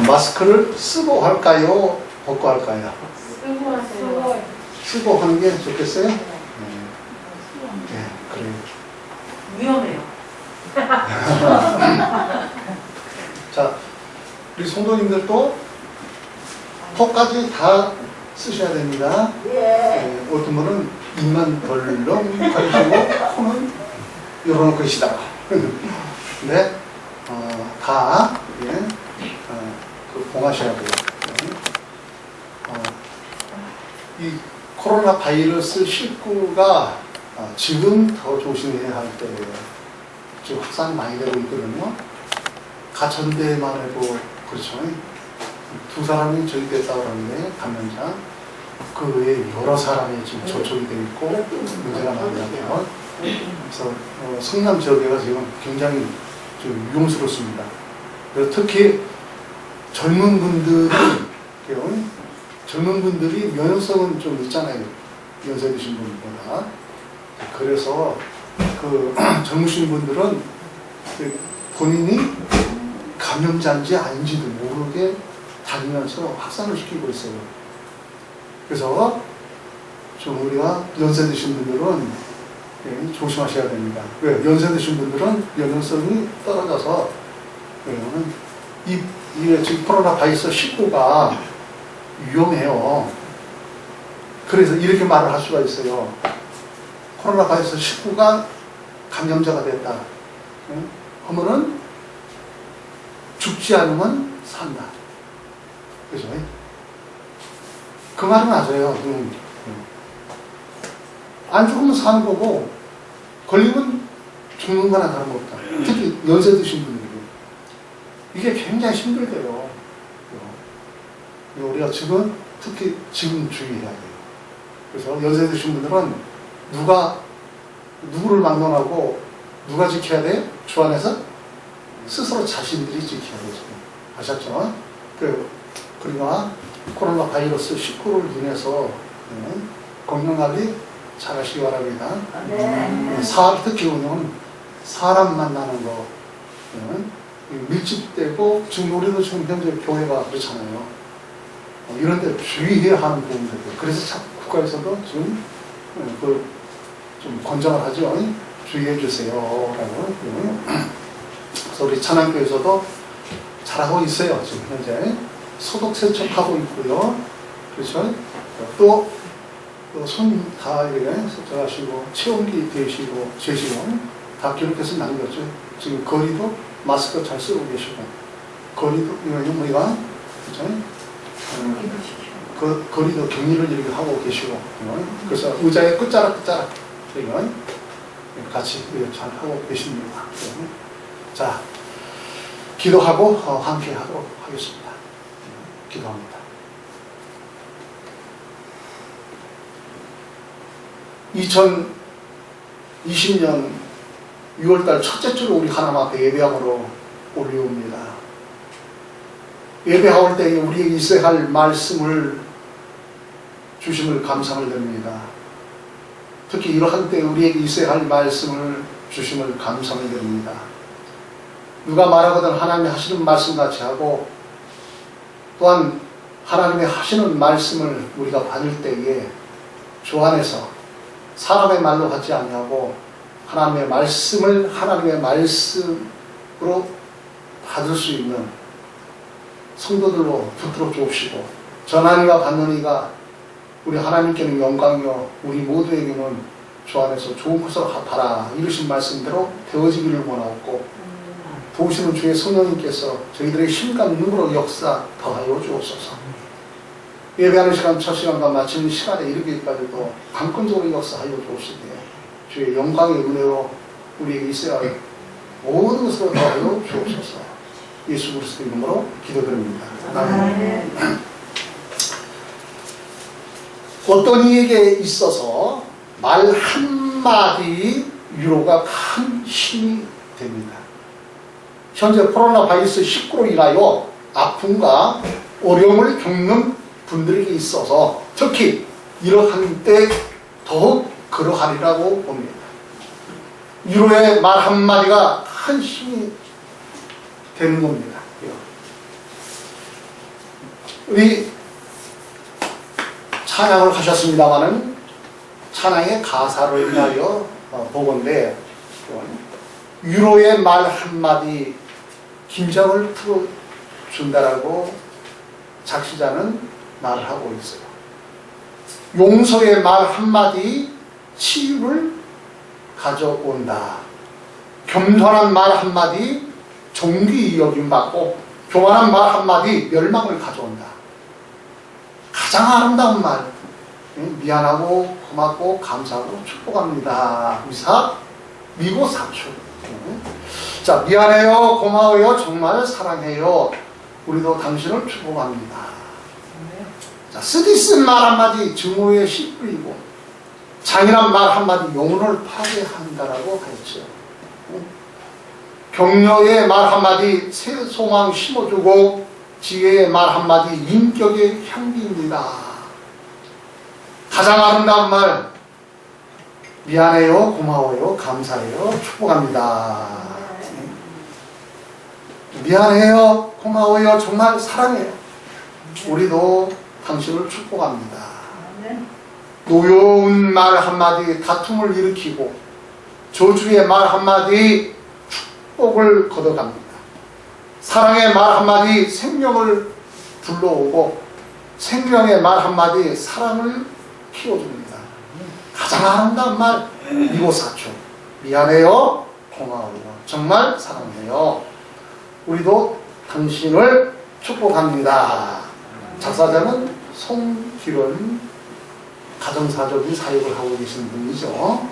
마스크를 쓰고 할까요? 벗고 할까요? 쓰고 하세요. 쓰고 하는 게 좋겠어요? 네, 그래요. 위험해요. 자, 우리 성도님들도 코까지 다 쓰셔야 됩니다. 네, 어떤 분은 입만 덜렁 가리시고 코는 열어놓고 계시다가 근데 다 봉하셔야 돼요. 이 코로나 바이러스 19가 지금 더 조심해야 할 때예요. 지금 확산이 많이 되고 있거든요. 가천대만 해도 그렇죠. 두 사람이 저기 됐다고 하는데 감염자 그 외에 여러 사람이 지금 접촉이 되어 있고 문제가 많아요. 그래서 성남 지역에가 지금 굉장히 좀 위험스럽습니다. 그래서 특히 젊은 분들이 면역성은 좀 있잖아요. 연세 드신 분보다. 그래서 그 젊으신 분들은 본인이 감염자인지 아닌지도 모르게 다니면서 확산을 시키고 있어요. 그래서 좀 우리가 연세 드신 분들은 조심하셔야 됩니다. 왜? 연세 드신 분들은 면역성이 떨어져서 이 지금 코로나 바이러스 19가 위험해요. 그래서 이렇게 말을 할 수가 있어요. 코로나 바이러스 19가 감염자가 됐다. 하면은 죽지 않으면 산다. 그죠? 그 말은 맞아요. 안 죽으면 사는 거고, 걸리면 죽는 거나 다름없다. 특히 연세 드신 분들이. 이게 굉장히 힘들대요. 우리가 지금, 특히 지금 주의해야 돼요. 그래서 연세 드신 분들은 누구를 막론하고 누가 지켜야 돼요? 주 안에서 스스로 자신들이 지켜야 되죠. 아셨죠? 그러나 코로나 바이러스 19를 인해서 건강관리 잘 하시기 바랍니다. 네. 특히 오늘 사람 만나는 거 밀집되고 지금 우리도 지금 현재 교회가 그렇잖아요. 이런 데 주의해야 하는 부분들이에요. 그래서 참 국가에서도 지금 좀 권장을 하죠. 주의해 주세요. 라고. 그래서 우리 찬양교에서도 잘하고 있어요. 지금 현재 소독 세척하고 있고요. 그렇죠? 또 손 다 이렇게 세척하시고 체온기 대시고 재시고 다 기록해서 남겼죠. 지금 거리도 마스크 잘 쓰고 계시고 거리도 우리가 그렇죠? 거리도 격리를 이렇게 하고 계시고 그래서 의자에 끝자락 같이 잘 하고 계십니다. 자, 기도하고 함께 하도록 하겠습니다. 기도합니다. 2020년 6월달 첫째 주로 우리 하나님 앞에 예배함으로 올려옵니다. 예배할 때 우리에게 있어야 할 말씀을 주심을 감사를 드립니다. 특히 이러한 때 우리에게 있어야 할 말씀을 주심을 감사를 드립니다. 누가 말하거든 하나님이 하시는 말씀같이 하고 또한 하나님이 하시는 말씀을 우리가 받을 때에 주 안에서 사람의 말로 하지 아니하고 하나님의 말씀을 하나님의 말씀으로 받을 수 있는 성도들로 붙들어 주옵시고 전하니가 받는 이가 우리 하나님께는 영광이요 우리 모두에게는 주 안에서 좋은 것을 하라 이르신 말씀대로 되어지기를 원하옵고 도우시는 주의 성령님께서 저희들의 힘과 능력으로 역사 더하여 주옵소서. 예배하는 시간 첫 시간과 마치는 시간에 이르기까지도 강권적으로 역사하여 주옵시되 주의 영광의 은혜로 우리에게 있어야 할 모든 것으로 더하여 주옵소서. 예수 그리스도 이름으로 기도드립니다. 아멘. 어떤 이에게 있어서 말 한마디 위로가 큰 힘이 됩니다. 현재 코로나 바이러스 19로 인하여 아픔과 어려움을 겪는 분들에게 있어서 특히 이러한 때 더욱 그러하리라고 봅니다. 위로의 말 한마디가 큰 힘이 되는 겁니다. 우리 찬양을 하셨습니다마는 찬양의 가사를 인하여 보건데 위로의 말 한마디 긴장을 풀어준다라고 작시자는 말을 하고 있어요. 용서의 말 한마디 치유를 가져온다. 겸손한 말 한마디 존귀 여김받고 교만한 말 한마디 멸망을 가져온다. 가장 아름다운 말, 미안하고 고맙고 감사하고 축복합니다. 의사 미고 사초. 자, 미안해요, 고마워요, 정말 사랑해요. 우리도 당신을 축복합니다. 자, 쓰디쓴 말 한마디 증오에 씨 뿌리고 잔인한 말 한마디 영혼을 파괴한다라고 하였죠. 격려의 말 한마디 새 소망 심어주고 지혜의 말 한마디 인격의 향기입니다. 가장 아름다운 말 미안해요, 고마워요, 감사해요, 축복합니다. 미안해요, 고마워요, 정말 사랑해요. 우리도 당신을 축복합니다. 노여운 말 한마디 다툼을 일으키고 저주의 말 한마디 축복을 걷어갑니다. 사랑의 말 한마디 생명을 불러오고 생명의 말 한마디 사랑을 키워줍니다. 가장 아름다운 말 미고사초 미안해요, 고마워요, 정말 사랑해요. 우리도 당신을 축복합니다. 작사자는 송기론 가정사적인 사역을 하고 계신 분이죠.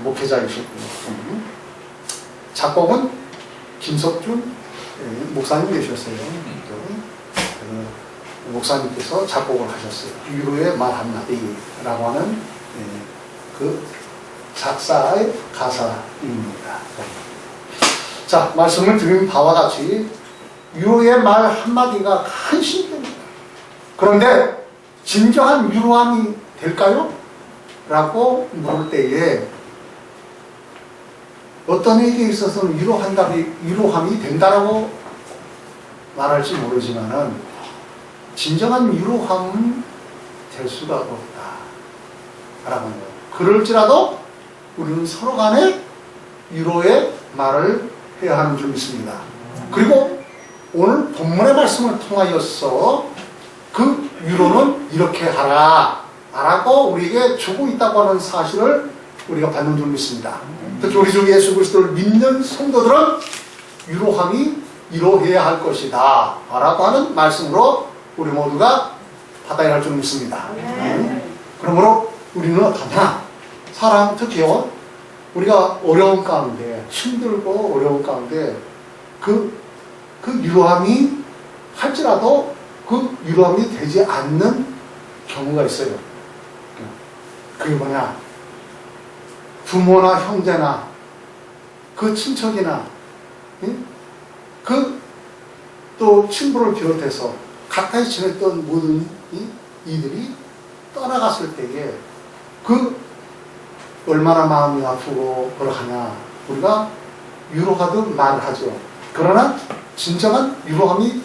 목회자이셨고요. 작곡은 김석준 목사님 계셨어요. 목사님께서 작곡을 하셨어요. 위로의 말 한마디라고 하는 그 작사의 가사입니다. 자, 말씀을 드린 바와 같이 위로의 말 한마디가 한심입니다. 그런데 진정한 위로함이 될까요? 라고 물을 때에 어떤 이에게 있어서는 위로함이 된다라고 말할지 모르지만은 진정한 위로함은 될 수가 없다라는 거예요. 그럴지라도 우리는 서로 간에 위로의 말을 해야 하는 줄 믿습니다. 그리고 오늘 본문의 말씀을 통하여서 그 위로는 이렇게 하라 라고 우리에게 주고 있다고 하는 사실을 우리가 받는 줄 믿습니다. 특히 우리 주 예수 그리스도를 믿는 성도들은 위로함이 이루어야 할 것이다 라고 하는 말씀으로 우리 모두가 받아야 할 줄 믿습니다. 그러므로 우리는 어떠냐? 사람 특히요, 우리가 어려운 가운데, 힘들고 어려운 가운데 그 위로함이 할지라도 그 위로함이 되지 않는 경우가 있어요. 그게 뭐냐? 부모나 형제나 그 친척이나 그 또 친구를 비롯해서 가까이 지냈던 모든 이들이 떠나갔을 때에 그 얼마나 마음이 아프고 그러하냐 우리가 위로하듯 말을 하죠. 그러나 진정한 위로함이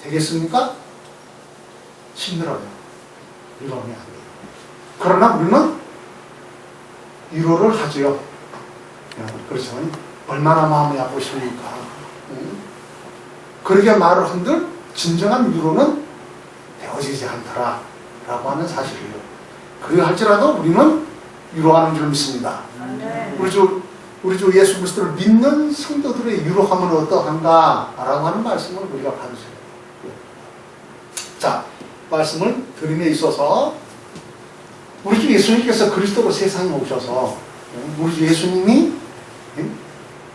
되겠습니까? 힘들어요. 위로함이 안 돼요. 그러나 우리는 위로를 하죠. 그렇지만 얼마나 마음이 아프십니까? 그렇게 말을 한들 진정한 위로는 되어지지 않더라 라고 하는 사실이에요. 그리할지라도 우리는 위로하는 줄 믿습니다. 우리 주 예수 그리스도를 믿는 성도들의 위로함은 어떠한가 라고 하는 말씀을 우리가 받으세요. 자, 말씀을 드림에 있어서 우리 주 예수님께서 그리스도로 세상에 오셔서 우리 주 예수님이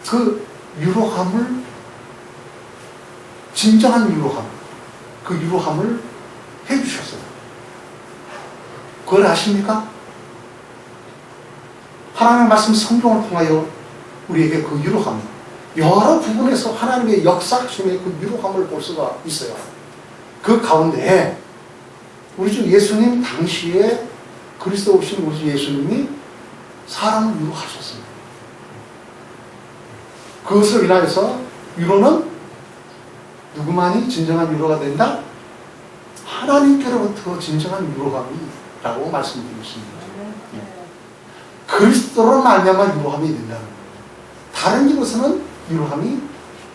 그 위로함을, 진정한 위로함, 그 위로함을 해주셨어요. 그걸 아십니까? 하나님의 말씀 성경을 통하여 우리에게 그 위로함, 여러 부분에서 하나님의 역사심의 그 위로함을 볼 수가 있어요. 그 가운데 우리 주 예수님 당시에 그리스도 오신 우리 주 예수님이 사람을 위로하셨습니다. 그것을 인하여서 위로는 누구만이 진정한 위로가 된다? 하나님께로부터 진정한 위로함이라고 말씀드리겠습니다. 그리스도로 말미암아 위로함이 된다는 거예요. 다른 이로서는 위로함이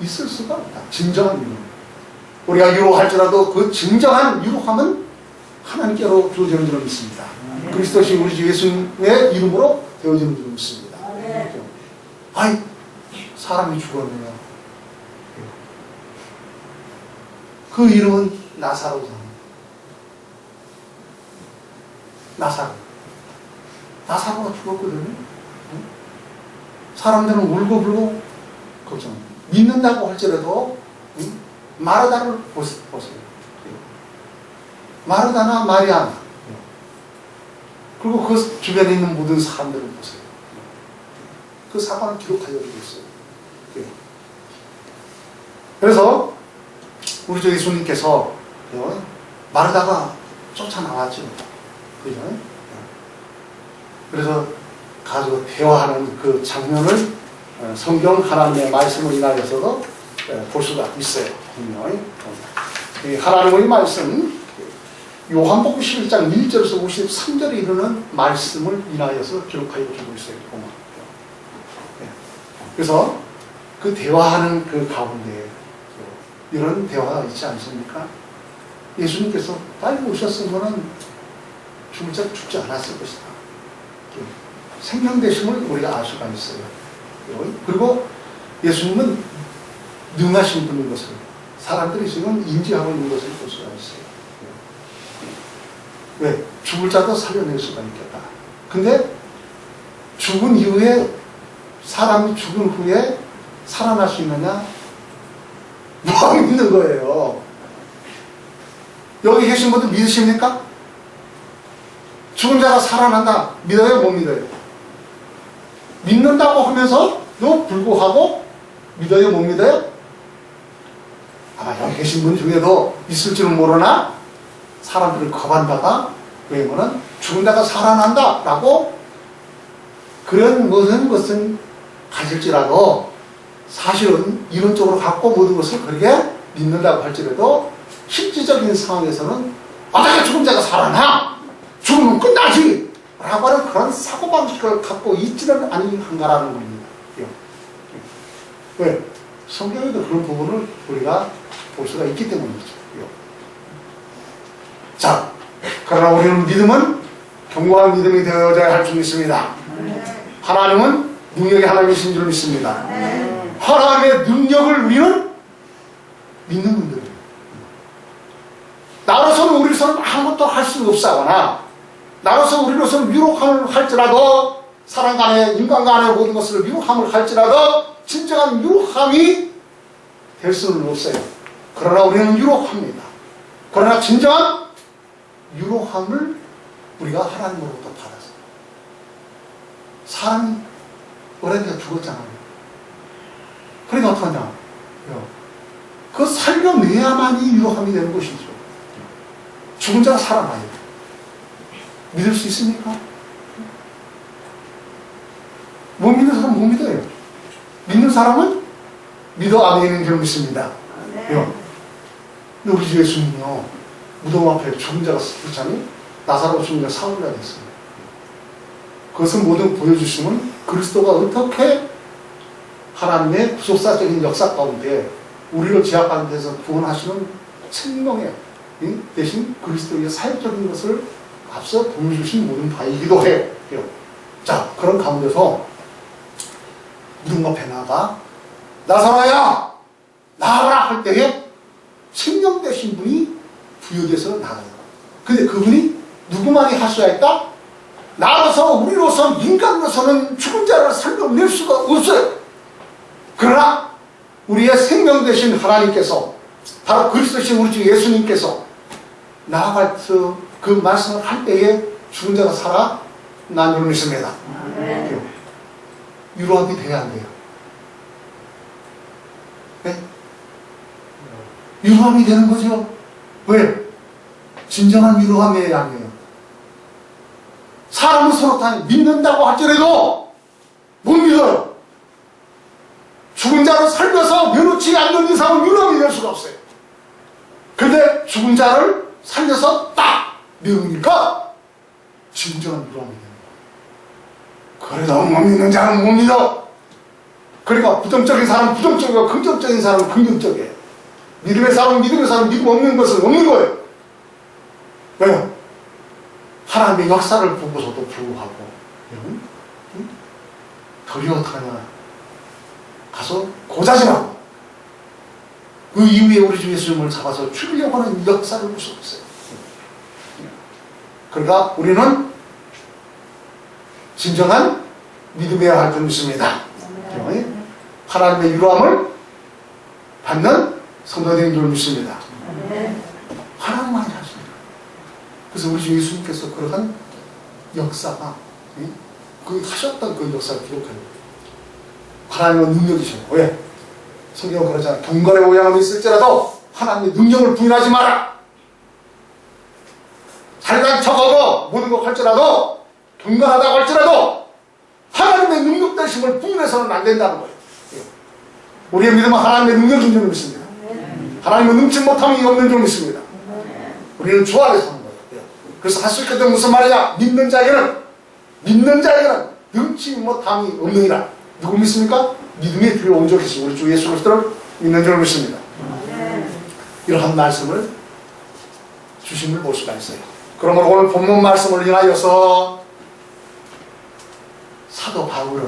있을 수가 없다. 진정한 위로. 우리가 위로할지라도 그 진정한 위로함은 하나님께로 주어지는 줄 믿습니다. 그리스도신 우리 주 예수님의 이름으로 되어지는 줄 믿습니다. 아이, 사람이 죽었네요. 그 이름은 나사로잖아요. 나사로가 죽었거든요. 사람들은 울고불고 걱정. 믿는다고 할지라도 마르다를 보세요. 마르다나 마리아나, 그리고 그 주변에 있는 모든 사람들을 보세요. 그 사건을 기록하여주고 있어요. 그래서 우리 주 예수님께서 마르다가 쫓아나왔죠. 그죠? 그래서 가지고 대화하는 그 장면을 성경 하나님의 말씀을 인하여서도 볼 수가 있어요. 분명히. 하나님의 말씀, 요한복음 11장 1절에서 53절에 이르는 말씀을 인하여서 기록하여 주고 있어요. 그래서 그 대화하는 그 가운데 이런 대화가 있지 않습니까? 예수님께서 빨리 오셨으면 죽지 않았을 것이다. 생명되심을 우리가 알 수가 있어요. 그리고 예수님은 능하신 분인 것을 사람들이 지금 인지하고 있는 것을 볼 수가 있어요. 왜? 죽을 자도 살려낼 수가 있겠다. 근데 죽은 이후에, 사람이 죽은 후에 살아날 수 있느냐? 못 믿는 거예요. 여기 계신 분들 믿으십니까? 죽은 자가 살아난다. 믿어요? 못 믿어요? 믿는다고 하면서도 불구하고 믿어요? 못 믿어요? 아마 여기 계신 분 중에도 있을지는 모르나 사람들을 겁한다가 왜냐면 죽은 자가 살아난다 라고 그런 모든 것은 가질지라도 사실은 이론적으로 갖고 모든 것을 그렇게 믿는다고 할지라도 실질적인 상황에서는 내가 죽은 자가 살아나! 죽으면 끝나지! 라고 하는 그런 사고방식을 갖고 있지는 아니한가라는 겁니다. 왜? 성경에도 그런 부분을 우리가 볼 수가 있기 때문이죠. 자, 그러나 우리는 믿음은 견고한 믿음이 되어야 할 줄 믿습니다. 하나님은 능력의 하나님이신 줄 믿습니다. 하나님의 능력을 우리는 믿는 분들이에요. 나로서는 우리로서는 아무것도 할 수 없사거나 나로서 우리로서는 유혹함을 할지라도 사람 간에 인간 간의 모든 것을 유혹함을 할지라도 진정한 유혹함이 될 수는 없어요. 그러나 우리는 유혹합니다. 그러나 진정한 유혹함을 우리가 하나님으로부터 받았어요. 사람이 오래되어 죽었잖아요. 그러니까 어떡하냐? 그 살려내야만이 유혹함이 되는 것이죠. 죽은 자가 살아나요. 믿을 수 있습니까? 못 믿는 사람은 못 믿어요. 믿는 사람은 믿어 아멘인 줄 믿습니다. 근데 우리 주 예수님요, 무덤 앞에 죽은 자가 그렇잖아요. 나사로 죽은 자가 사흘이나 됐어요. 그것은 모두 보여주시면 그리스도가 어떻게 하나님의 구속사적인 역사 가운데 우리를 죄악 가운데서 구원하시는 생명의 대신 그리스도의 사역적인 것을 앞서 보여주신 모든 바이기도 해요. 자, 그런 가운데서 무덤 앞에 나가 나사로야 나와라 할 때에 생명 되신 분이 부여돼서 나가요. 근데 그분이 누구만이 할 수가 있다? 나로서 우리로서 인간으로서는 죽은 자를 살려낼 수가 없어요. 그러나 우리의 생명 되신 하나님께서 바로 그리스도신 우리 주 예수님께서 나아가서 그 말씀을 할 때에 죽은 자가 살아난 줄 믿습니다. 유로함이 돼야 안 돼요. 네? 유로함이 되는 거죠. 왜? 진정한 유로함이어야 해요. 사람은 서로 다 믿는다고 할지라도 못 믿어요. 죽은 자를 살려서 면허치 않는 이상은 유로함이 될 수가 없어요. 근데 죽은 자를 살려서 딱 믿으니까 진정한 위로함이 되는 거예요. 그래도 못 믿는 자는 못 믿어. 그러니까 부정적인 사람은 부정적이고 긍정적인 사람은 긍정적이에요. 믿음의 사람은 믿음의 사람은 믿음 없는 것은 없는 거예요. 왜요? 하나님의 역사를 보고서도 불구하고 덜이 어떡하냐, 가서 고자질하고 그 이후에 우리 주 예수님을 잡아서 죽이려고 하는 역사를 볼 수 없어요. 그러니까 우리는 진정한 믿음이어야 할 줄 믿습니다. 하나님의 위로함을 받는 성도된 줄 믿습니다. 하나님만이 하십니다. 그래서 우리 주 예수님께서 그러한 역사가, 그 하셨던 그 역사를 기록해요. 하나님은 능력이셔요. 왜? 성경은 그러잖아요. 경건의 모양은 있을지라도 하나님의 능력을 부인하지 마라. 잘난 척하고 모든 것 할지라도, 경건하다고 할지라도 하나님의 능력 되심을 부인해서는 안 된다는 거예요. 우리의 믿음은 하나님의 능력인 줄 믿습니다. 하나님은 능치 못함이 없는 줄 믿습니다. 우리는 주 안에서 하는 거예요. 그래서 할 수 있거든. 무슨 말이냐? 믿는 자에게는 능치 못함이 없느니라. 누구 믿습니까? 믿음이 필요 온전히 우리 주 예수 그리스도를 믿는 줄 믿습니다. 이러한 말씀을 주심을 볼 수가 있어요. 그러므로 오늘 본문 말씀을 인하여서 사도 바울은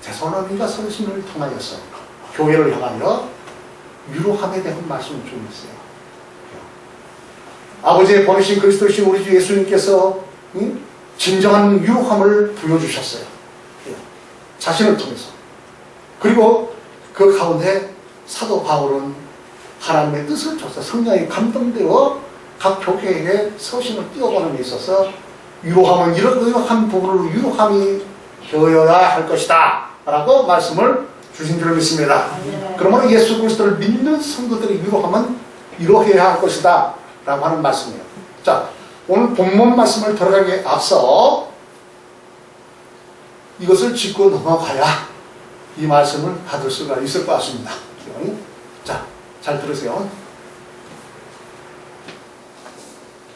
데살로니가 서신을 통하여서 교회를 향하여 위로함에 대한 말씀을 좀 있어요. 아버지의 보내신 그리스도이신 우리 주 예수님께서 진정한 위로함을 부여주셨어요. 자신을 통해서. 그리고 그 가운데 사도 바울은 하나님의 뜻을 쫓아 성령에 감동되어 각 교회에게 서신을 띄워보는 데 있어서 위로함은 이러한 부분으로 위로함이 되어야 할 것이다 라고 말씀을 주신 줄 믿습니다. 그러므로 예수 그리스도를 믿는 성도들의 위로함은 이러해야 할 것이다 라고 하는 말씀이에요. 자, 오늘 본문 말씀을 들어가기에 앞서 이것을 짚고 넘어가야 이 말씀을 받을 수가 있을 것 같습니다. 자, 잘 들으세요.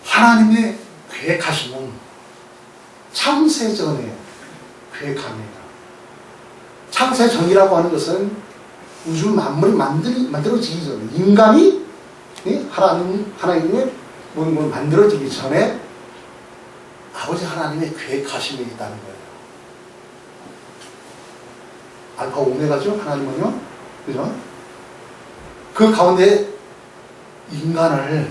하나님의 계획하심은 창세전에 계획합니다. 창세전이라고 하는 것은 우주 만물이 만들어지기 전에, 인간이 하나님의 모든 걸 만들어지기 전에 아버지 하나님의 계획하심이 있다는 거예요. 알파 오메가죠, 하나님은요. 그죠? 그 가운데 인간을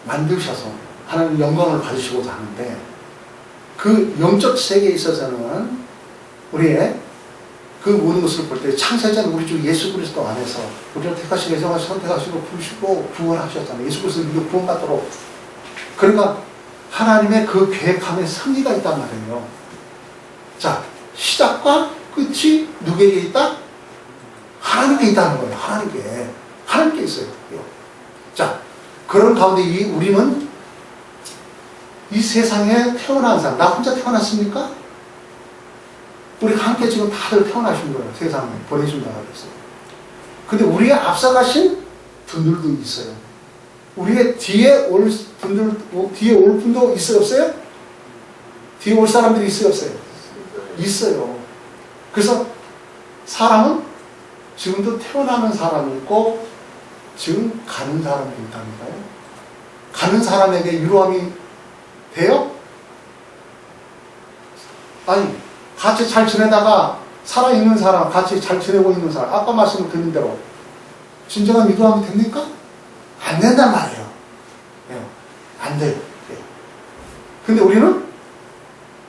만드셔서 하나님 영광을 받으시고자 하는데, 그 영적 세계에 있어서는 우리의 그 모든 것을 볼 때 창세전 우리 주 예수 그리스도 안에서 우리를 택하시고 예정하시고 선택하시고 부르시고 구원하셨잖아요. 예수 그리스도 믿고 구원받도록. 그러니까 하나님의 그 계획함에 승리가 있단 말이에요. 자, 시작과 끝이 누구에게 있다? 하나님께 있다는 거예요. 하나님께 있어요. 자, 그런 가운데 우리는 이 세상에 태어난 사람, 나 혼자 태어났습니까? 우리 함께 지금 다들 태어나신 거예요. 세상에 보내준다고 그랬어요. 근데 우리의 앞서가신 분들도 있어요. 우리의 뒤에 올 분도 있어요, 없어요? 뒤에 올 사람들이 있어요, 없어요? 있어요. 그래서 사람은 지금도 태어나는 사람이 있고 지금 가는 사람도 있다니까요. 가는 사람에게 위로함이 돼요? 아니, 같이 잘 지내다가 살아있는 사람, 같이 잘 지내고 있는 사람, 아까 말씀 드린 대로 진정한 위로함이 됩니까? 안 된단 말이에요. 안 돼요. 근데 우리는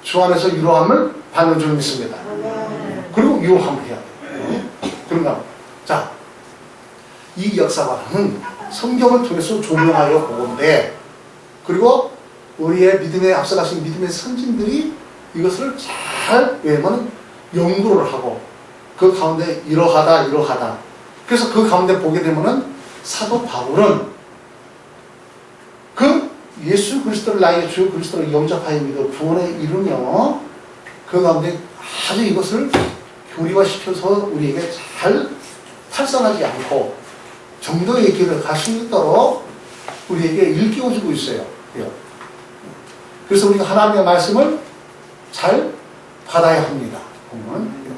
주 안에서 위로함을 받는 줄 믿습니다. 그리고 위로함을 해야 돼요. 그런가? 자, 이 역사관은 성경을 통해서 조명하여 보건데, 그리고 우리의 믿음에 앞서가신 믿음의 선진들이 이것을 잘 왜냐면 연구를 하고 그 가운데 이러하다 그래서 그 가운데 보게 되면은 사도 바울은 그 예수 그리스도를 나의 주 그리스도를 영접하여 믿어 구원에 이르며 그 가운데 아주 이것을 교리화시켜서 우리에게 잘 탈선하지 않고 정도의 길을 갈 수 있도록 우리에게 일깨워주고 있어요. 그래서 우리가 하나님의 말씀을 잘 받아야 합니다. 보면.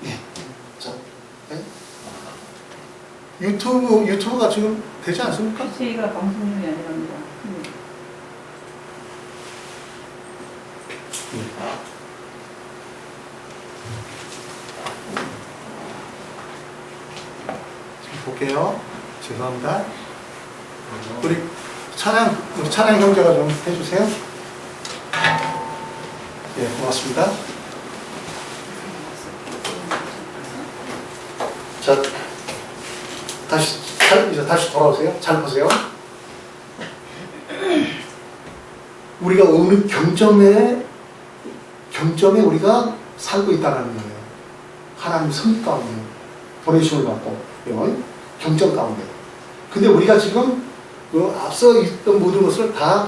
예. 자, 네. 유튜브가 지금 되지 않습니까? 저희가 방송용이 아니랍니다. 볼게요. 죄송합니다. 우리 찬양 형제가 좀 해주세요. 예, 고맙습니다. 자, 이제 다시 돌아오세요. 잘 보세요. 우리가 어느 경점에 우리가 살고 있다는 거예요. 하나님 성 가운데 보내심을 받고 경점 가운데. 근데 우리가 지금 앞서 있던 모든 것을 다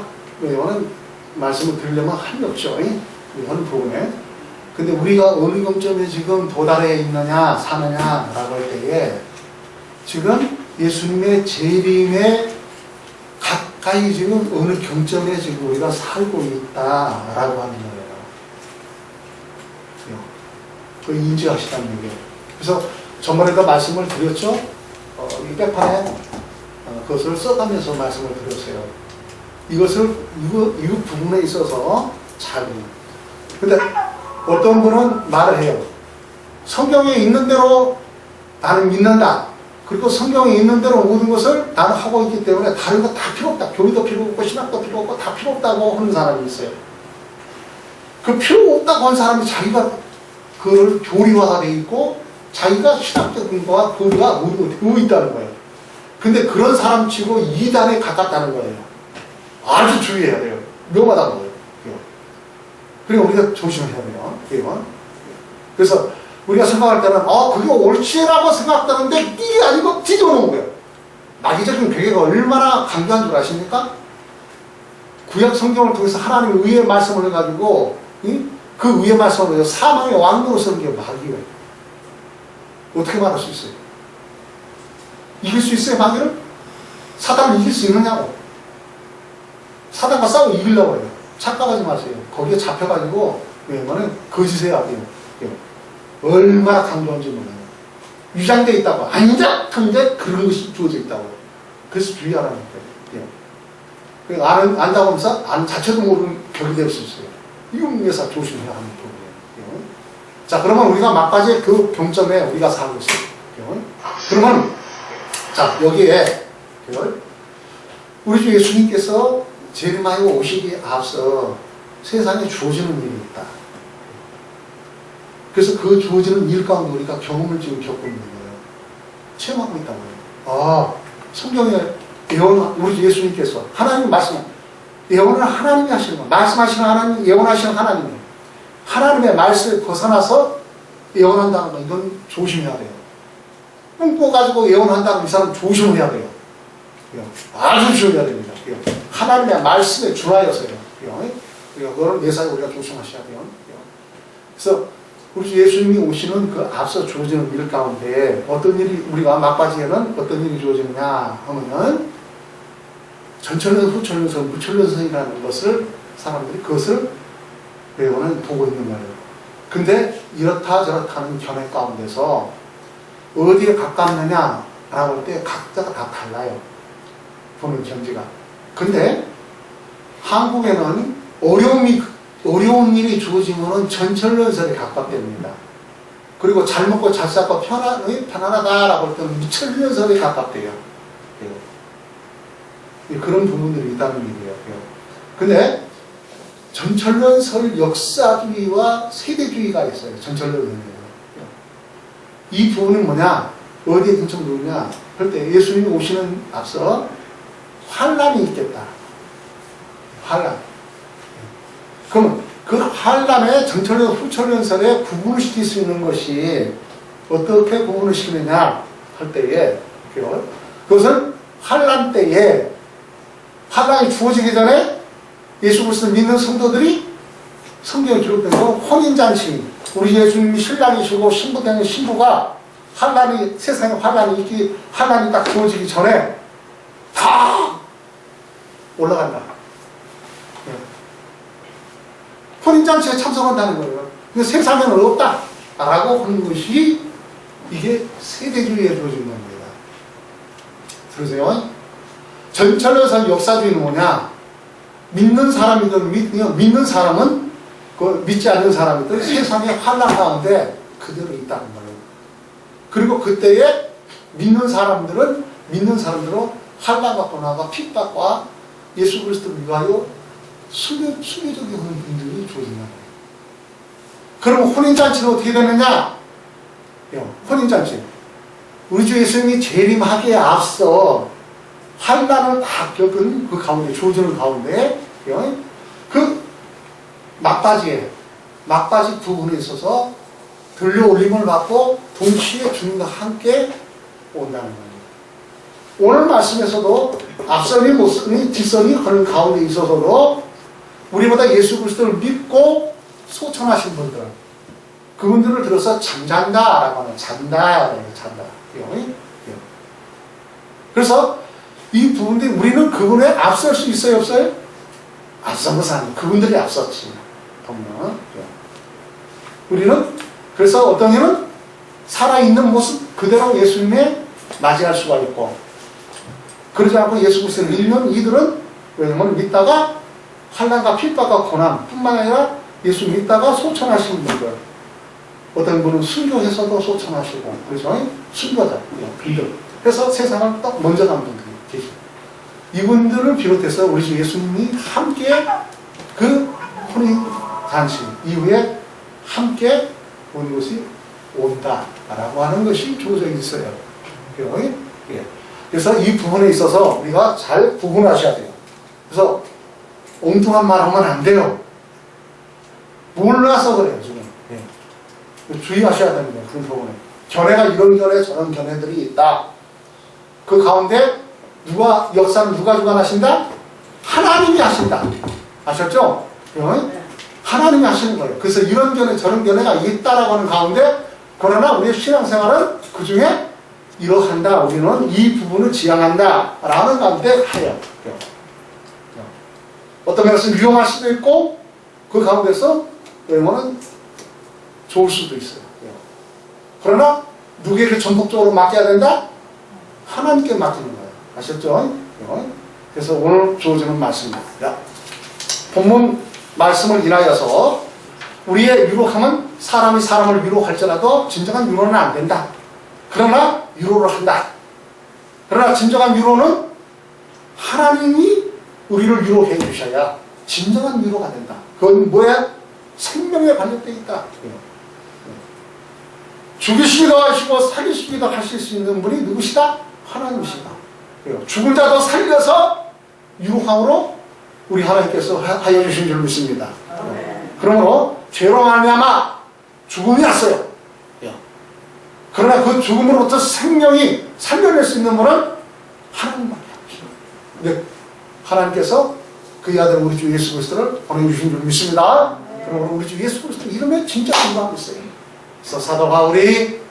말씀을 드리려면 한이 없죠. 하는 부분에. 근데 우리가 어느 경점에 지금 도달해 있느냐 사느냐라고 할 때에 지금 예수님의 재림에 가까이 지금 어느 경점에 지금 우리가 살고 있다라고 하는 거예요. 그 인지하시다는 얘기예요. 그래서 전번에도 말씀을 드렸죠. 이 백판에 그것을 써가면서 말씀을 드렸어요. 이것을 이 부분에 있어서 잘. 근데 어떤 분은 말을 해요. 성경에 있는 대로 나는 믿는다. 그리고 성경에 있는 대로 모든 것을 나는 하고 있기 때문에 다른 거 다 필요 없다. 교리도 필요 없고 신학도 필요 없고 다 필요 없다고 하는 사람이 있어요. 그 필요 없다고 한 사람이 자기가 그걸 교리화가 되어 있고 자기가 신학적인 거와 교리가 모두 되어 있다는 거예요. 근데 그런 사람 치고 이단에 가깝다는 거예요. 아주 주의해야 돼요. 위험하다는 거예요. 그리고 우리가 조심해야 돼요. 그래서 우리가 생각할 때는 그게 옳지라고 생각하는데 이게 아니고 뒤집어 놓은 거예요. 마귀적인 괴계가 얼마나 강조한 줄 아십니까? 구약 성경을 통해서 하나님의 의의 말씀을 해가지고 그 의의 말씀을 사망의 왕으로 쓰는 게 마귀예요. 어떻게 말할 수 있어요? 이길 수 있어요, 마귀를? 사단을 이길 수 있느냐고. 사단과 싸우고 이기려고 해요. 착각하지 마세요. 거기에 잡혀가지고 왜냐면 거짓해야 돼요. 얼마나 강조한지 몰라요. 위장되어 있다고. 아니자! 근데 그런 것이 주어져 있다고. 그래서 주의하라는 거예요. 안다고 하면서 자체도 모르는 격이 될 수 있어요. 이건 위해서 조심해야 하는 부분이에요. 자, 그러면 우리가 막바지의 그 경점에 우리가 살고 있어요. 그러면, 자, 여기에, 우리 주 예수님께서 재림하여 오시기에 앞서 세상에 주어지는 일이 있다. 그래서 그 주어지는 일 가운데 우리가 경험을 지금 겪고 있는 거예요. 체험하고 있다고요. 성경에 우리 주 예수님께서 하나님 말씀, 예언을 하나님이 하시는 거예요. 말씀하시는 하나님, 예언하시는 하나님이에요. 하나님의 말씀에 벗어나서 예언한다는 거, 이건 조심해야 돼요. 꿈꿔가지고 예언한다는 이 사람 조심해야 돼요. 아주 조심해야 됩니다. 하나님의 말씀에 준하여서요. 그거를 매사에 우리가 조심하셔야 돼요. 그래서 우리 주 예수님이 오시는 그 앞서 주어지는 일 가운데 어떤 일이, 우리가 막바지에는 어떤 일이 주어지느냐 하면은 전천년, 후천년선, 무천년선이라는 것을 사람들이 그것을 배우는 보고 있는 거예요. 근데 이렇다 저렇다는 견해 가운데서 어디에 가깝느냐라고 할 때 각자가 다 달라요. 보는 견지가. 근데 한국에는 어려운 일이 주어지면은 전천년설에 가깝답니다. 그리고 잘 먹고 잘 살고 편안하다라고 할 때는 무천년설에 가깝대요. 그런 부분들이 있다는 얘기예요. 근데 전천년설 역사주의와 세대주의가 있어요. 전천년설이에요. 이 부분은 뭐냐? 어디에 중점 두느냐? 할 때 예수님이 오시는 앞서 환란이 있겠다. 환란. 그럼 그 환란의 전천년, 후천년설에 구분을 시킬 수 있는 것이 어떻게 구분을 시키느냐 할 때에 그것은 환란 때에 환란이 주어지기 전에 예수 그리스도를 믿는 성도들이 성경에 기록된 거 혼인잔치, 우리 예수님이 신랑이시고 신부되는 신부가 세상에 환란이 딱 주어지기 전에 다 올라간다. 혼인잔치에 참석한다는 거예요. 근데 세상에는 없다 라고 하는 것이 이게 세대주의에 주어진 겁니다. 들으세요? 전철에서 역사주의는 뭐냐? 믿는 사람이든 믿는 사람은 그 믿지 않는 사람이든 세상의 환난 가운데 그대로 있다는 거예요. 그리고 그때에 믿는 사람들은 믿는 사람들로 환난과 고난과 핍박과 예수 그리스도를 위하여 순교적인 분들이 주어진다는 거예요. 그러면 혼인잔치는 어떻게 되느냐? 혼인잔치. 우리 주 예수님이 재림하기에 앞서 환난을 다 겪은 그 가운데, 조주는 가운데, 그 막바지 부분에 있어서 들려올림을 받고 동시에 주님과 함께 온다는 거예요. 오늘 말씀에서도 앞선이 못선이 뒷선이 그런 가운데 있어서도 우리보다 예수 그리스도를 믿고 소천하신 분들, 그분들을 들어서 잠잔다라고 하는 잔다. 그래서 이 부분들이 우리는 그분에 앞설 수 있어요, 없어요? 앞선 것은 아니에요. 그분들이 앞섰지. 보면. 우리는 그래서 어떤 이는 살아있는 모습 그대로 예수님에 맞이할 수가 있고, 그러지 않고 예수 그리스도를 믿는 이들은 왜냐면 믿다가 환난과 핍박과 고난 뿐만 아니라 예수 믿다가 소천하시는 분들, 어떤 분은 순교해서도 소천하시고, 그렇죠? 순교자, 분들. 그래서 세상을 딱 먼저 간 분들이 계시고, 이분들을 비롯해서 우리 주 예수님이 함께 그 혼인잔치 이후에 함께 오는 것이 온다라고 하는 것이 주어져 있어요. 그래서 이 부분에 있어서 우리가 잘 구분하셔야 돼요. 그래서 엉뚱한 말 하면 안 돼요. 몰라서 그래요, 지금. 주의하셔야 됩니다. 그런 부분에. 견해가 이런 견해, 저런 견해들이 있다. 그 가운데 역사는 누가 주관하신다? 하나님이 하신다. 아셨죠? 하나님이 하시는 거예요. 그래서 이런 견해, 저런 견해가 있다라고 하는 가운데, 그러나 우리의 신앙생활은 그 중에 이러한다. 우리는 이 부분을 지향한다. 라는 가운데 하여. 어떤 면에서는 위험할 수도 있고, 그 가운데서 외모는 좋을 수도 있어요. 그러나 누구에게 전폭적으로 맡겨야 된다? 하나님께 맡기는 거예요. 아셨죠? 그래서 오늘 주어지는 말씀입니다. 본문 말씀을 인하여서 우리의 유혹함은 사람이 사람을 유혹할지라도 진정한 유로는 안 된다. 그러나 유로를 한다. 그러나 진정한 유로는 하나님이 우리를 유로해 주셔야 진정한 유로가 된다. 그건 뭐야? 생명에 관련되어 있다. 죽이시기도 하시고 살리시기도 하실 수 있는 분이 누구시다? 하나님이시다. 죽은 자도 살려서 유혹함으로 우리 하나님께서 하여 주신 줄 믿습니다. 그러므로 죄로 말미암아 죽음이 왔어요. 그러나 그 죽음으로부터 생명이 살려낼 수 있는 분은 하나님밖에 없어요. 근데 하나님께서 그의 아들 우리 주 예수 그리스도를 보내주신 줄 믿습니다. 그러므로 우리 주 예수 그리스도 이름에 진짜 감사하고 있어요. 그래서 사도 바울이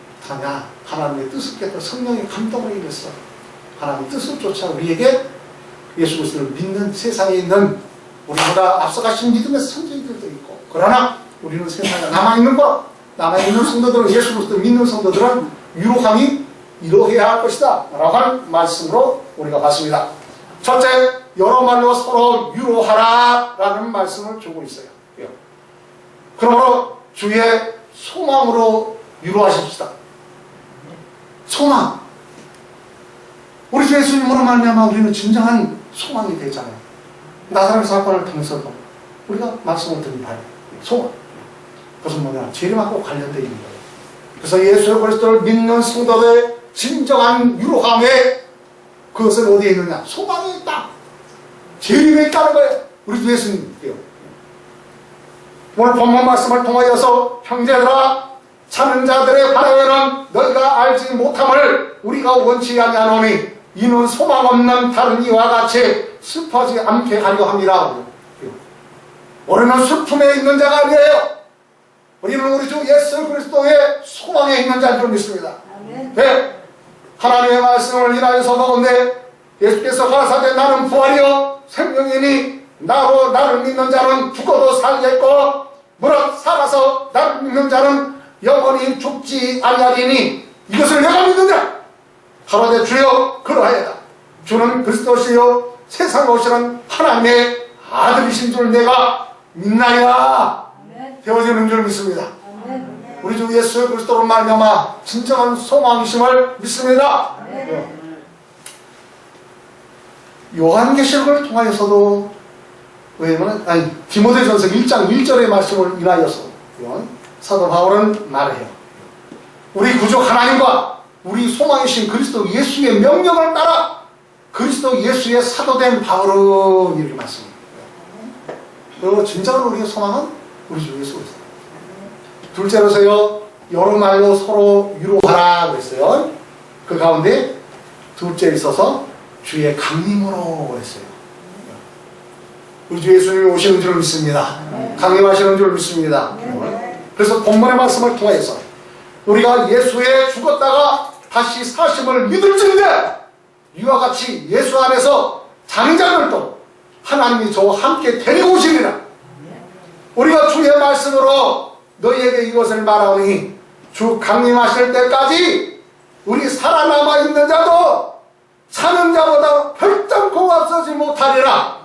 하나님의 뜻을 깨달아 성령의 감동을 인해서 하나님의 뜻을 쫓아 우리에게 예수 그리스도를 믿는 세상에 있는 우리보다 앞서가신 믿음의 선생님들도 있고, 그러나 우리는 세상에 남아있는 성도들은, 예수 그리스도를 믿는 성도들은 유로함이 이러해야 할 것이다 라고 하는 말씀으로 우리가 봤습니다. 첫째, 여러 말로 서로 유로하라 라는 말씀을 주고 있어요. 그러므로 주의 소망으로 유로하십시다. 소망. 우리 주 예수님으로 말미암아 우리는 진정한 소망이 되잖아요. 나사렛 사건을 통해서도 우리가 말씀을 드린 바예요. 소망. 그것은 뭐냐? 재림하고 관련되어 있는 거예요. 그래서 예수 그리스도를 믿는 성도들의 진정한 유로함에 그것은 어디에 있느냐? 소망에 있다. 재림에 있다는 거예요. 우리 주 예수님께요. 오늘 본문 말씀을 통하여서 형제들아, 참은 자들의 바라에는 너희가 알지 못함을 우리가 원치 아니하노니 이는 소망 없는 다른 이와 같이 슬퍼하지 않게 하려 함이라. 우리는 슬픔에 있는 자가 아니에요. 우리는 우리 주 예수 그리스도의 소망에 있는 자인 줄 믿습니다. 네. 하나님의 말씀을 인하여서 보건대 예수께서 가라사대 나는 부활이요 생명이니 나로 나를 믿는 자는 죽어도 살겠고 무릇 살아서 나를 믿는 자는 영원히 죽지 아니하리니 이것을 내가 믿느냐 가로되 주여 그러하여다. 주는 그리스도시요 세상에 오시는 하나님의 아들이신 줄 내가 믿나이다. 되어지는 줄 믿습니다. 우리 주 예수 그리스도로 말미암아 진정한 소망이심을 믿습니다. 요한계시록을 통하여서도 왜냐면 디모데전서 1장 1절의 말씀을 인하여서 사도 바울은 말해요. 우리 구주 하나님과 우리 소망이신 그리스도 예수의 명령을 따라 그리스도 예수의 사도된 바울은 이렇게 말씀합니다. 그리고 진정으로 우리의 소망은 우리 주 예수 그리스도. 둘째로서요, 여러 말로 서로 위로하라 그랬어요. 그 가운데 둘째 있어서 주의 강림으로 그랬어요. 우리 주 예수님이 오시는 줄 믿습니다. 강림하시는 줄 믿습니다. 그래서 본문의 말씀을 통해서 우리가 예수에 죽었다가 다시 사심을 믿을진데 이와 같이 예수 안에서 장자들도 하나님이 저와 함께 데리고 오시리라. 우리가 주의 말씀으로 너희에게 이것을 말하오니 주 강림하실 때까지 우리 살아남아 있는 자도 사는 자보다 결단코 앞서지 못하리라.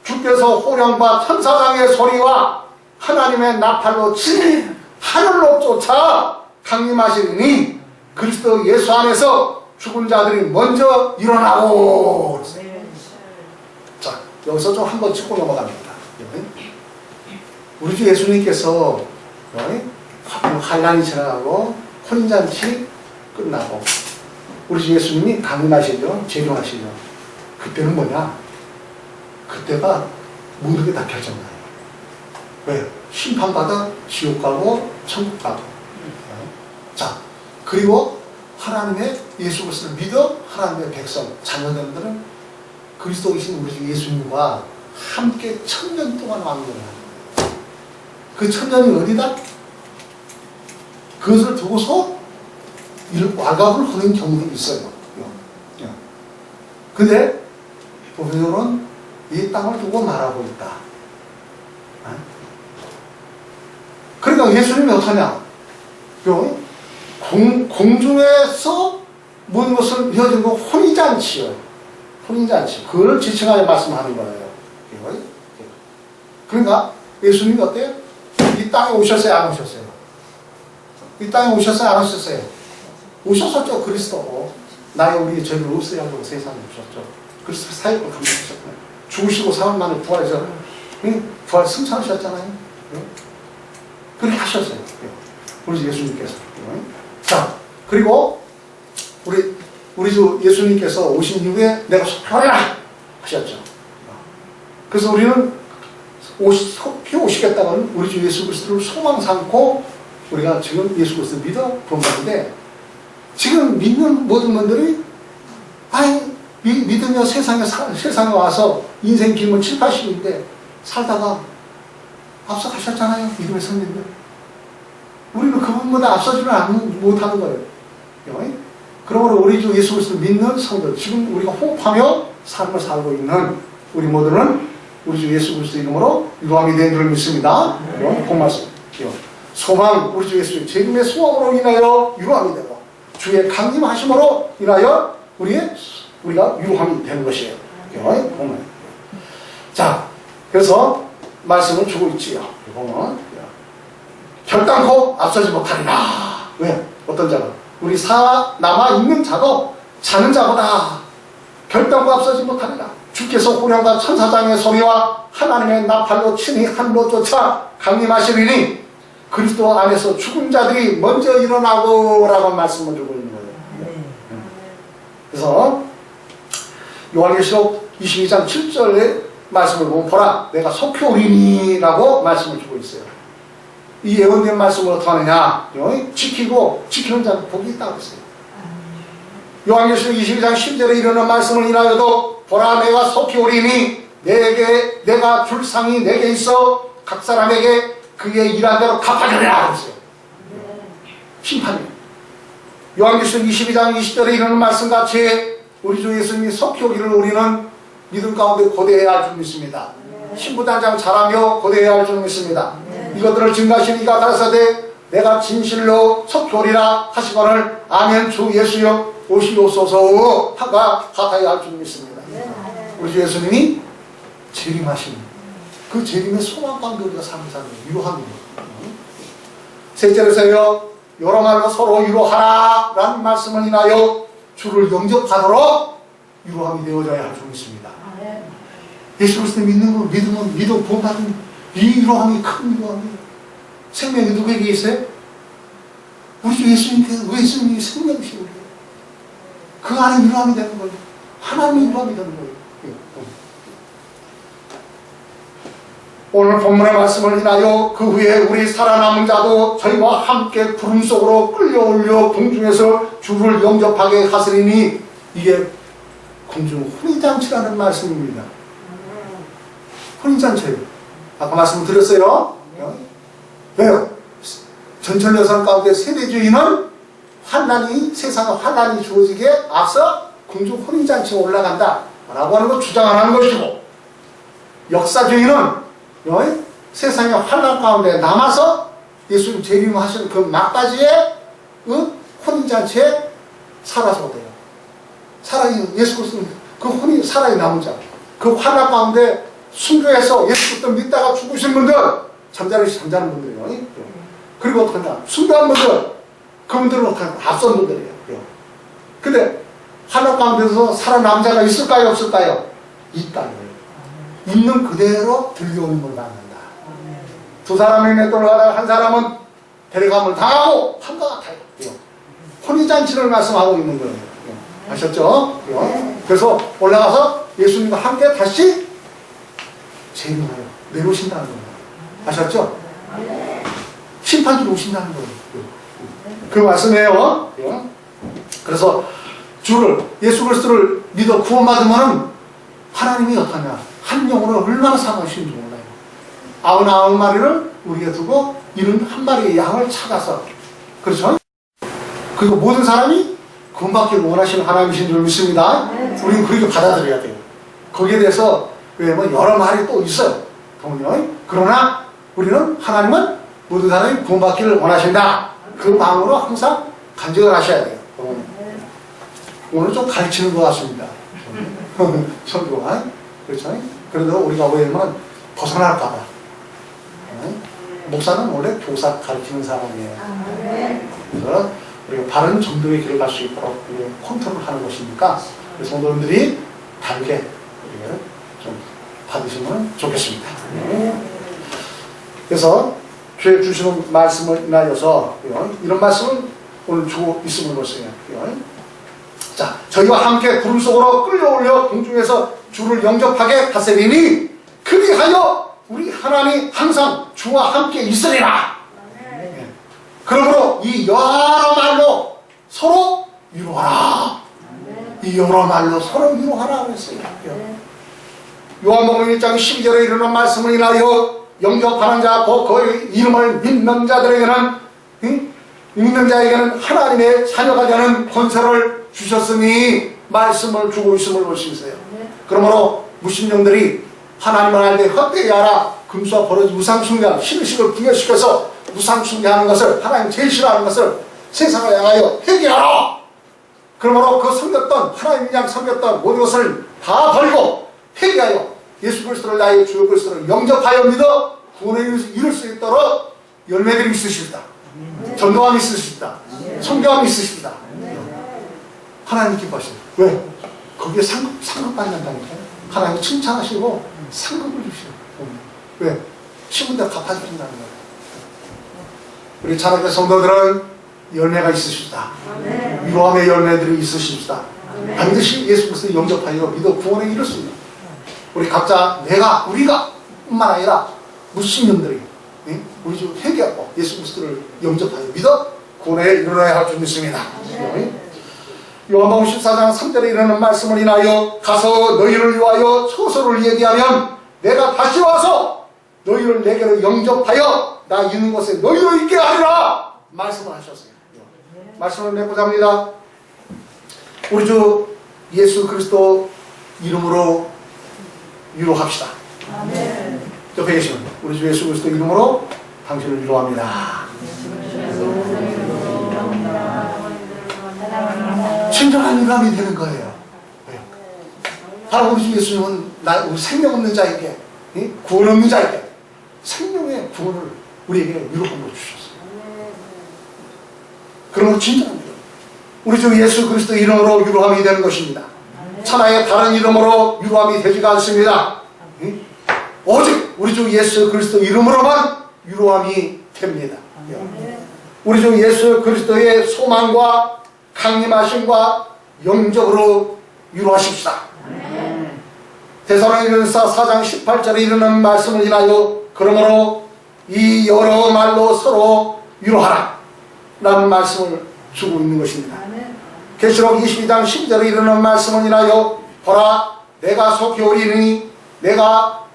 주께서 호령과 천사장의 소리와 하나님의 나팔로 친히 하늘로 쫓아 강림하시리니 그리스도 예수 안에서 죽은 자들이 먼저 일어나고. 자, 여기서 좀 한번 짚고 넘어갑니다. 우리 주 예수님께서 환란이 지나가고 혼인잔치 끝나고 우리 주 예수님이 강림하시죠. 재림하시죠. 그때는 뭐냐? 그때가 모든 게 다 결정나요. 왜요? 심판받아 지옥 가고 천국 가고. 자, 그리고 하나님의 예수 그리스도를 믿어 하나님의 백성, 자녀들은 그리스도이신 우리 주 예수님과 함께 1000년 동안 왕년을 합니다. 그 1000년이 어디다? 그것을 두고서 와갑을 하는 경우도 있어요. 근데 보편적으로는 이 땅을 두고 말하고 있다. 그러니까 예수님이 어떠냐? 공중에서 모든 것을 이어진 거 혼인잔치요. 혼인잔치. 그걸 지칭하여 말씀하는 거예요. 그러니까 예수님이 어때요? 이 땅에 오셨어요? 안 오셨어요? 이 땅에 오셨어요? 안 오셨어요? 오셨었죠. 그리스도. 나의 우리 죄를 없애려고 세상에 오셨죠. 그리스도 사역을 감당하셨잖아요. 죽으시고 3일 만에 부활해서 부활 승천하셨잖아요. 그렇게 하셨어요. 우리 예수님께서. 자, 그리고 우리 주 예수님께서 오신 이후에 내가 속하라 하셨죠. 그래서 우리는 속히 오시겠다는 우리 주 예수 그리스도를 소망 삼고 우리가 지금 예수 그리스도 믿어 본다는데 지금 믿는 모든 분들이 믿으며 세상에 와서 인생 길은 7, 80인데 살다가 앞서가셨잖아요. 믿음의 성님들. 우리는 그분보다 앞서지는 못하는 거예요. 그러므로 우리 주 예수 그리스도 믿는 성들, 지금 우리가 호흡하며 삶을 살고 있는 우리 모두는 우리 주 예수 그리스도 이름으로 유함이 된 줄 믿습니다. 본 말씀. 소망, 우리 주 예수의 재림의 소망으로 인하여 유함이 되고 주의 강림하심으로 인하여 우리가 유함이 되는 것이에요. 자, 그래서 말씀을 주고 있지요. 결단코 앞서지 못하리라. 왜? 어떤 자가? 우리 남아있는 자도 자는 자보다 결단코 앞서지 못하리라. 주께서 호령과 천사장의 소리와 하나님의 나팔로 친히 하늘로 쫓아 강림하시리니 그리스도 안에서 죽은 자들이 먼저 일어나고 라고 말씀을 주고 있는 거예요. 그래서 요한계시록 22장 7절의 말씀을 보면 보라 내가 속히 오리니 라고 말씀을 주고 있어요. 이 예언된 말씀을 어떻게 하느냐? 지키고 지키는 자는 복이 있다고 했어요. 요한계시록 22장 10절에 이르는 말씀을 인하여도 보라 내가 속히 오리니 내가 줄 상이 내게 있어 각 사람에게 그의 일한 대로 갚아주리라 그랬어요. 심판이에요. 요한계시록 22장 20절에 이르는 말씀같이 우리 주 예수님이 속히 오기를 우리는 믿음 가운데 고대해야 할 줄 믿습니다. 신부단장 잘하며 고대해야 할 줄 믿습니다. 이것들을 증가하신 이가 가라사대 내가 진실로 속히 오리라 하시거늘 아멘 주 예수여 오시옵소서 하가 같아야 할 줄 믿습니다. 우리 주 예수님이 재림하신 그 재림의 소망 가운데 우리가 삶을 사는 위로합니다. 셋째로서요 여러 말로 서로 위로하라 라는 말씀을 인하여 주를 영접하도록 위로함이 되어져야 할 줄 믿습니다. 예수 그리스도를 믿으면 믿어 구원받은 이 위로함이 큰 위로함이에요. 생명이 누구에게 있어요? 우리 주 예수님이 생명이시고 그 안에 위로함이 되는 거예요. 하나님의 위로함이 되는 거예요. 오늘 본문의 말씀을 인하여 그 후에 우리 살아남은 자도 저희와 함께 구름 속으로 끌려올려 공중에서 주를 영접하게 하시리니 이게 공중 혼인잔치라는 말씀입니다. 혼인잔치예요. 아까 말씀드렸어요. 왜요? 전천여성 가운데 세대주의는 세상에 환난이 주어지게 앞서 공중 혼인잔치에 올라간다 라고 하는 걸 주장 안 하는 것이고, 역사주의는 세상의 환난 가운데 남아서 예수님 재림하신 그 막바지에 혼인잔치에 살아서 돼요. 예수 그리스도는 그 혼인 살아야 남은 자, 그 환난 가운데 순교해서 예수 그리스도 믿다가 죽으신 분들, 잠자는 분들이에요. 그리고 어떻게 하냐, 순교한 분들, 그분들은 앞선 분들이에요. 근데 환난 가운데서 살아남은 자가 있을까요, 없을까요? 있다요. 있는 그대로 들려오는 걸 받는다. 두 사람이 맷돌을 가다가 한 사람은 데려감을 당하고 한것 같아요. 혼인잔치를 말씀하고 있는 거예요. 아셨죠? 그래서 올라가서 예수님과 함께 다시 재림하여 내려오신다는 거예요. 아셨죠? 심판주로 오신다는 거예요. 그 말씀이에요. 그래서 예수 그리스도를 믿어 구원받으면 하나님이 어떠냐, 한 영혼을 얼마나 사랑하시는지 몰라요. 99마리를 우리가 두고 71마리의 양을 찾아서, 그렇죠? 그리고 모든 사람이 구원받기를 원하시는 하나님이신 줄 믿습니다. 우리는 그렇게 받아들여야 돼요. 거기에 대해서 왜냐면 여러 말이 또 있어요. 그러나 우리는 하나님은 모든 사람이 구원받기를 원하신다. 그 마음으로 항상 간직을 하셔야 돼요. 오늘 좀 가르치는 것 같습니다. 설교가. 그렇죠? 그래도 우리가 왜냐면 벗어날까봐. 목사는 원래 교사 가르치는 사람이에요. 그래서 우리가 바른 정도의 길을 갈 수 있도록 컨트롤하는 것이니까 성도님들이 다르게 우리가 좀 받으시면 좋겠습니다. 그래서 주의 주시는 말씀을 인하여서 이런 말씀을 오늘 주고 있음을 보세요. 자, 저희와 함께 구름 속으로 끌려올려 공중에서 주를 영접하게 하시리니 그리하여 우리 하나님 항상 주와 함께 있으리라. 그러므로 이 여러 말로 서로 위로하라. 이 여러 말로 서로 위로하라 그랬어요. 요한복음 1장 12절에 이르는 말씀을 인하여 영접하는 자, 그의 이름을 믿는 자들에게는, 믿는 자에게는 하나님의 자녀가 되는 권세를 주셨으니 말씀을 주고 있음을 볼 수 있어요. 그러므로 무신령들이 하나님을 알 때 헛되이 알아 금수와 버러지 우상숭배하는 신의식을 부여시켜서 우상숭배하는 것을, 하나님 제일 싫어하는 것을 세상을 향하여 회개하라. 그러므로 그 섬겼던, 하나님 양 섬겼던 모든 것을 다 버리고 회개하여 예수 그리스도를 나의 주 그리스도를 영접하여 믿어 구원에 이룰 수 있도록 열매들이 있으십니다. 전도함이 있으십니다. 성교함이 있으십니다. 하나님 기뻐하시죠. 왜? 거기에 상급 받는다니까요. 하나님 칭찬하시고 상급을 주시죠. 왜? 신분들 갚아주신다는 거예요. 우리 자라게 성도들은 열매가 있으십니다. 위로함의 열매들이 있으십니다. 반드시 예수 그리스도를 영접하여 믿어 구원에 이룰 수 있는, 우리 각자 우리가 뿐만 아니라 무신령들이 우리 주 회개하고 예수 그리스도를 영접하여 믿어 구원에 이르러야 할 줄 믿습니다. 요한복음 14장 3절에 이르는 말씀을 인하여 가서 너희를 위하여 처소를 얘기하면 내가 다시 와서 너희를 내게로 영접하여 나 있는 곳에 너희로 있게 하리라 말씀을 하셨어요. 말씀을 맺고자 합니다. 우리 주 예수 그리스도 이름으로 위로합시다. 옆에 계시는 우리 주 예수 그리스도 이름으로 당신을 위로합니다. 진정한 위로함이 되는 거예요. 바로 우리 주 예수님은 우리 생명 없는 자에게, 구원 없는 자에게 생명의 구원을 우리에게 위로함으로 주셨어요. 그러면 진정한 위로, 우리 주 예수 그리스도 이름으로 위로함이 되는 것입니다. 천하의 다른 이름으로 위로함이 되지가 않습니다. 오직 우리 주 예수 그리스도 이름으로만 위로함이 됩니다. 우리 주 예수 그리스도의 소망과 강림하심과 영접으로 위로하십시다. 데살로니가서 4장 18절에 이르는 말씀을 인하여 그러므로 이 여러 말로 서로 위로하라 라는 말씀을 주고 있는 것입니다. 계시록 22장 12절에 이르는 말씀을 인하여 보라 내가 속히 오리니 내가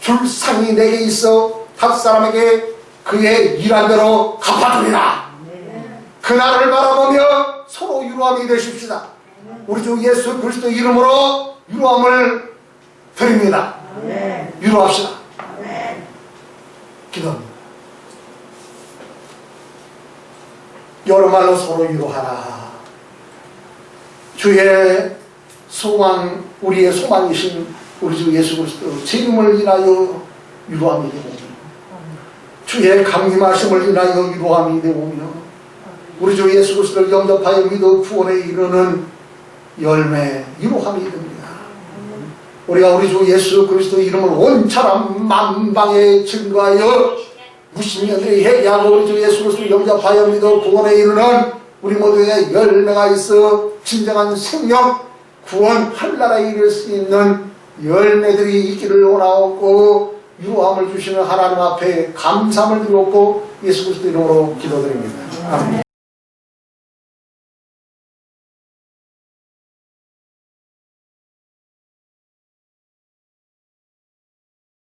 줄 상이 내게 있어 각 사람에게 그의 일한 대로 갚아주리라. 그날을 바라보며 서로 위로함이 되십시다. 우리 주 예수 그리스도 이름으로 위로함을 드립니다. 위로합시다. 기도합니다. 여러 말로 서로 위로하라. 주의 소망, 우리의 소망이신 우리 주 예수 그리스도 제 이름을 인하여 위로함이 되오며 주의 강림하심을 인하여 위로함이 되오며 우리 주 예수 그리스도를 영접하여 믿어 구원에 이르는 열매 위로함이 됩니다. 우리가 우리 주 예수 그리스도 이름을 온차람 만방에 증거하여 무신년들이 회개하고 우리 주 예수 그리스도를 영접하여 믿어 구원에 이르는 우리 모두의 열매가 있어 진정한 생명 구원 한나라에 이를 수 있는 열매들이 있기를 원하옵고 위로함을 주시는 하나님 앞에 감사함을 드리옵고 예수 그리스도 이름으로 기도드립니다. 아멘.